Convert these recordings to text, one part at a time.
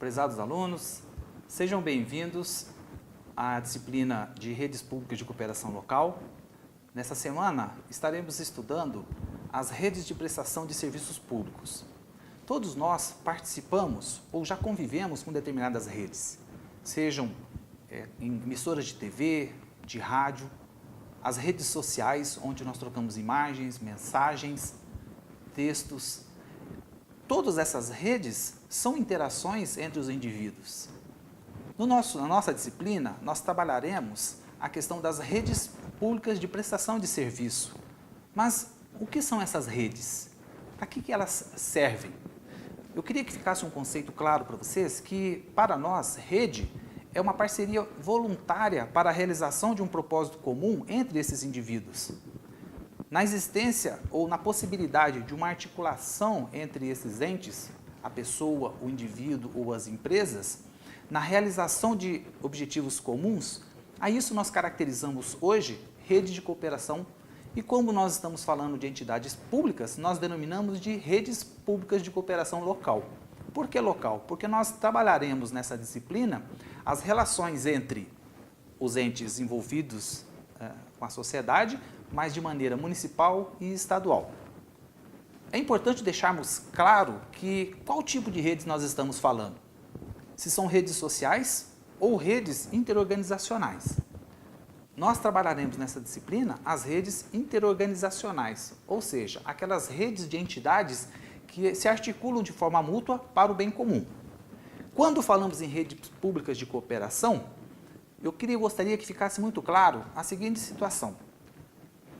Prezados alunos, sejam bem-vindos à disciplina de Redes Públicas de Cooperação Local. Nessa semana, estaremos estudando as redes de prestação de serviços públicos. Todos nós participamos ou já convivemos com determinadas redes, sejam em emissoras de TV, de rádio, as redes sociais, onde nós trocamos imagens, mensagens, textos. Todas essas redes são interações entre os indivíduos. Na nossa disciplina, nós trabalharemos a questão das redes públicas de prestação de serviço. Mas o que são essas redes? Para que elas servem? Eu queria que ficasse um conceito claro para vocês que, para nós, rede é uma parceria voluntária para a realização de um propósito comum entre esses indivíduos. Na existência ou na possibilidade de uma articulação entre esses entes, a pessoa, o indivíduo ou as empresas, na realização de objetivos comuns, a isso nós caracterizamos hoje rede de cooperação e como nós estamos falando de entidades públicas, nós denominamos de redes públicas de cooperação local. Por que local? Porque nós trabalharemos nessa disciplina as relações entre os entes envolvidos com a sociedade, mas de maneira municipal e estadual. É importante deixarmos claro que qual tipo de redes nós estamos falando. Se são redes sociais ou redes interorganizacionais. Nós trabalharemos nessa disciplina as redes interorganizacionais, ou seja, aquelas redes de entidades que se articulam de forma mútua para o bem comum. Quando falamos em redes públicas de cooperação, gostaria que ficasse muito claro a seguinte situação.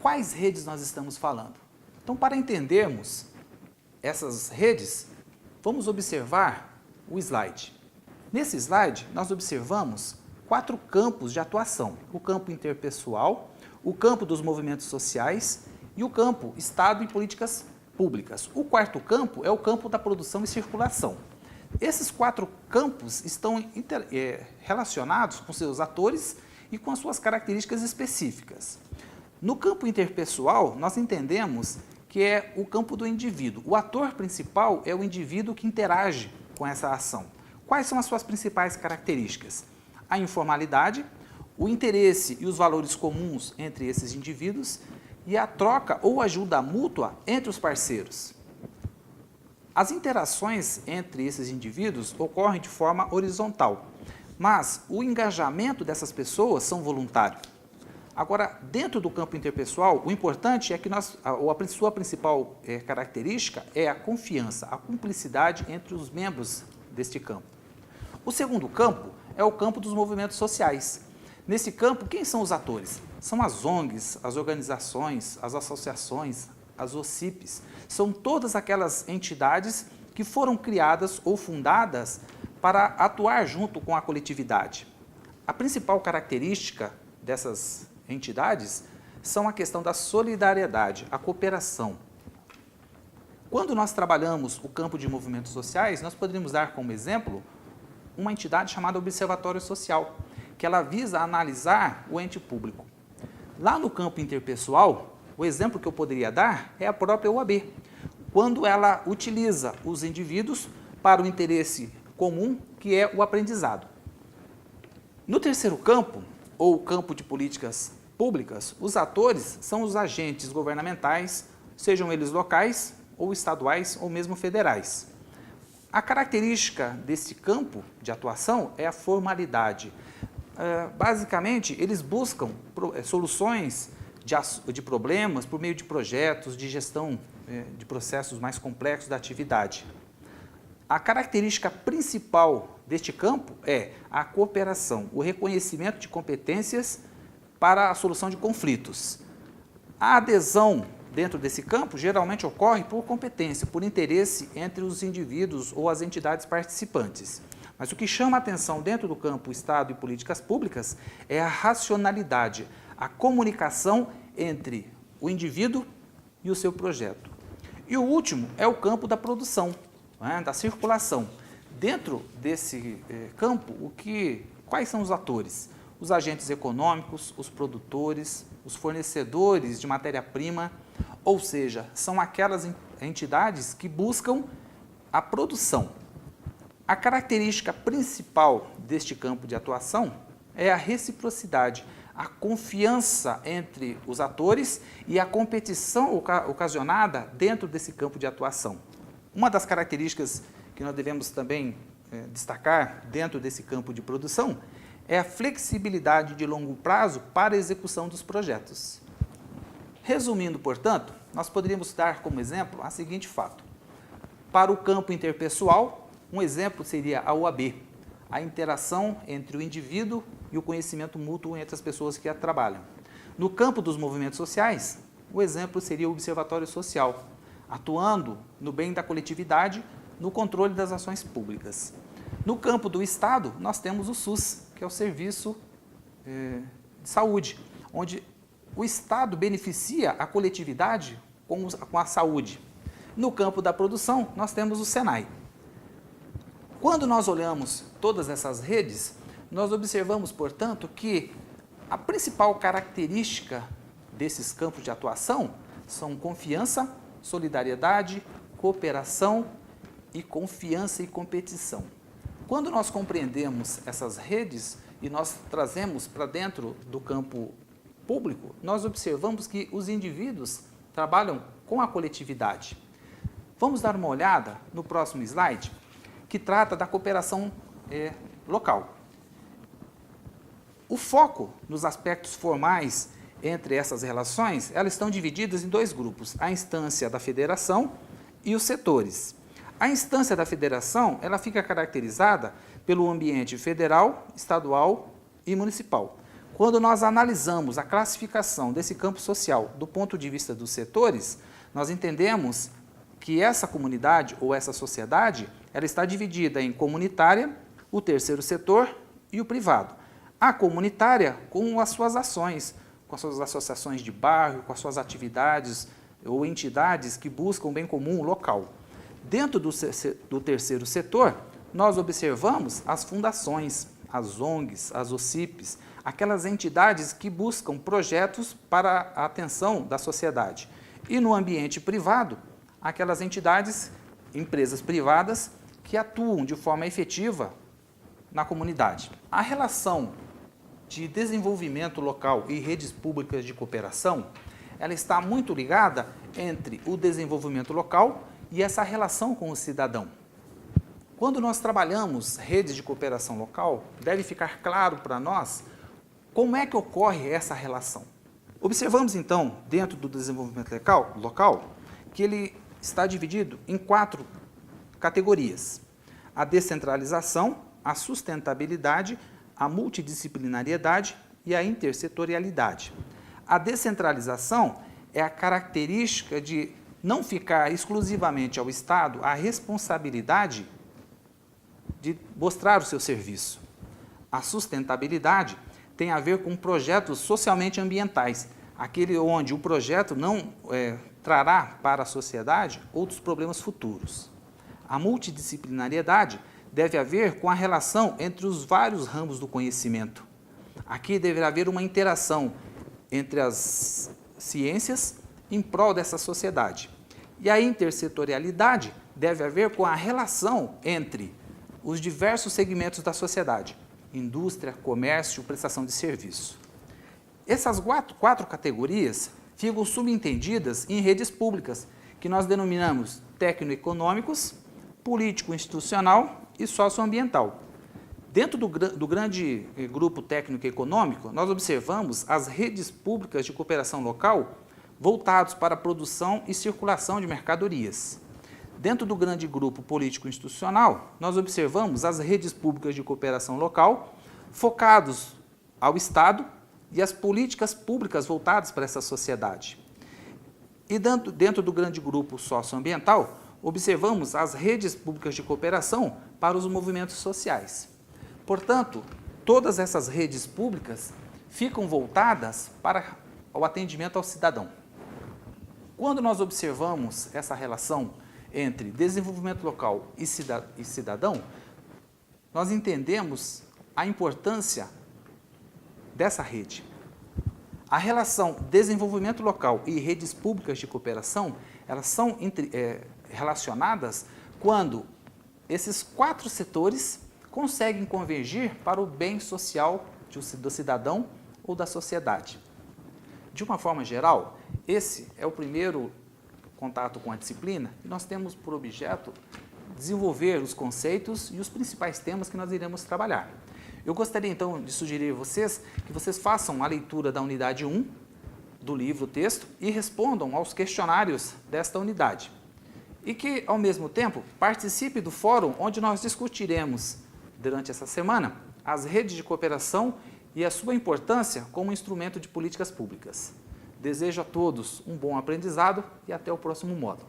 Quais redes nós estamos falando? Então, para entendermos essas redes, vamos observar o slide. Nesse slide, nós observamos 4 campos de atuação. O campo interpessoal, o campo dos movimentos sociais e o campo Estado e políticas públicas. O 4º campo é o campo da produção e circulação. Esses 4 campos estão relacionados com seus atores e com as suas características específicas. No campo interpessoal, nós entendemos que é o campo do indivíduo. O ator principal é o indivíduo que interage com essa ação. Quais são as suas principais características? A informalidade, o interesse e os valores comuns entre esses indivíduos e a troca ou ajuda mútua entre os parceiros. As interações entre esses indivíduos ocorrem de forma horizontal, mas o engajamento dessas pessoas são voluntário. Agora, dentro do campo interpessoal, o importante é que a sua principal característica é a confiança, a cumplicidade entre os membros deste campo. O segundo campo é o campo dos movimentos sociais. Nesse campo, quem são os atores? São as ONGs, as organizações, as associações, as OCIPs. São todas aquelas entidades que foram criadas ou fundadas para atuar junto com a coletividade. A principal característica dessas entidades são a questão da solidariedade, a cooperação. Quando nós trabalhamos o campo de movimentos sociais, nós poderíamos dar como exemplo uma entidade chamada Observatório Social, que ela visa analisar o ente público. Lá no campo interpessoal, o exemplo que eu poderia dar é a própria OAB, quando ela utiliza os indivíduos para o interesse comum, que é o aprendizado. No terceiro campo, ou campo de políticas públicas, os atores são os agentes governamentais, sejam eles locais ou estaduais ou mesmo federais. A característica desse campo de atuação é a formalidade. Basicamente, eles buscam soluções de problemas por meio de projetos de gestão de processos mais complexos da atividade. A característica principal deste campo é a cooperação, o reconhecimento de competências para a solução de conflitos. A adesão dentro desse campo geralmente ocorre por competência, por interesse entre os indivíduos ou as entidades participantes. Mas o que chama a atenção dentro do campo Estado e políticas públicas é a racionalidade, a comunicação entre o indivíduo e o seu projeto. E o último é o campo da produção, da circulação. Dentro desse campo, quais são os atores? Os agentes econômicos, os produtores, os fornecedores de matéria-prima, ou seja, são aquelas entidades que buscam a produção. A característica principal deste campo de atuação é a reciprocidade, a confiança entre os atores e a competição ocasionada dentro desse campo de atuação. Uma das características que nós devemos também destacar dentro desse campo de produção é a flexibilidade de longo prazo para a execução dos projetos. Resumindo, portanto, nós poderíamos dar como exemplo o seguinte fato. Para o campo interpessoal, um exemplo seria a OAB, a interação entre o indivíduo e o conhecimento mútuo entre as pessoas que a trabalham. No campo dos movimentos sociais, o exemplo seria o Observatório Social, atuando no bem da coletividade, no controle das ações públicas. No campo do Estado, nós temos o SUS, que é o Serviço de Saúde, onde o Estado beneficia a coletividade com a saúde. No campo da produção, nós temos o SENAI. Quando nós olhamos todas essas redes, nós observamos, portanto, que a principal característica desses campos de atuação são confiança, solidariedade, cooperação e confiança e competição. Quando nós compreendemos essas redes e nós trazemos para dentro do campo público, nós observamos que os indivíduos trabalham com a coletividade. Vamos dar uma olhada no próximo slide, que trata da cooperação local. O foco nos aspectos formais entre essas relações, elas estão divididas em dois grupos, a instância da federação e os setores. A instância da federação, ela fica caracterizada pelo ambiente federal, estadual e municipal. Quando nós analisamos a classificação desse campo social do ponto de vista dos setores, nós entendemos que essa comunidade ou essa sociedade, ela está dividida em comunitária, o terceiro setor e o privado. A comunitária com as suas ações, com as suas associações de bairro, com as suas atividades ou entidades que buscam o bem comum local. Dentro do terceiro setor, nós observamos as fundações, as ONGs, as OCIPs, aquelas entidades que buscam projetos para a atenção da sociedade. E no ambiente privado, aquelas entidades, empresas privadas, que atuam de forma efetiva na comunidade. A relação de desenvolvimento local e redes públicas de cooperação, ela está muito ligada entre o desenvolvimento local e essa relação com o cidadão. Quando nós trabalhamos redes de cooperação local, deve ficar claro para nós como é que ocorre essa relação. Observamos, então, dentro do desenvolvimento local, que ele está dividido em 4 categorias: a descentralização, a sustentabilidade, a multidisciplinariedade e a intersetorialidade. A descentralização é a característica de não ficar exclusivamente ao Estado a responsabilidade de mostrar o seu serviço. A sustentabilidade tem a ver com projetos socialmente ambientais, aquele onde o projeto não trará para a sociedade outros problemas futuros. A multidisciplinariedade deve haver com a relação entre os vários ramos do conhecimento. Aqui deverá haver uma interação entre as ciências em prol dessa sociedade. E a intersetorialidade deve haver com a relação entre os diversos segmentos da sociedade: indústria, comércio, prestação de serviço. Essas 4 categorias ficam subentendidas em redes públicas, que nós denominamos tecnoeconômicos, político-institucional e socioambiental. Dentro do grande grupo técnico-econômico, nós observamos as redes públicas de cooperação local voltados para a produção e circulação de mercadorias. Dentro do grande grupo político-institucional, nós observamos as redes públicas de cooperação local focados ao Estado e as políticas públicas voltadas para essa sociedade. E dentro do grande grupo socioambiental, observamos as redes públicas de cooperação para os movimentos sociais. Portanto, todas essas redes públicas ficam voltadas para o atendimento ao cidadão. Quando nós observamos essa relação entre desenvolvimento local e cidadão, nós entendemos a importância dessa rede. A relação desenvolvimento local e redes públicas de cooperação, elas são relacionadas quando esses 4 setores conseguem convergir para o bem social do cidadão ou da sociedade. De uma forma geral, esse é o primeiro contato com a disciplina e nós temos por objeto desenvolver os conceitos e os principais temas que nós iremos trabalhar. Eu gostaria então de sugerir a vocês que vocês façam a leitura da unidade 1 do livro texto e respondam aos questionários desta unidade. E que, ao mesmo tempo, participe do fórum onde nós discutiremos, durante essa semana, as redes de cooperação e a sua importância como instrumento de políticas públicas. Desejo a todos um bom aprendizado e até o próximo módulo.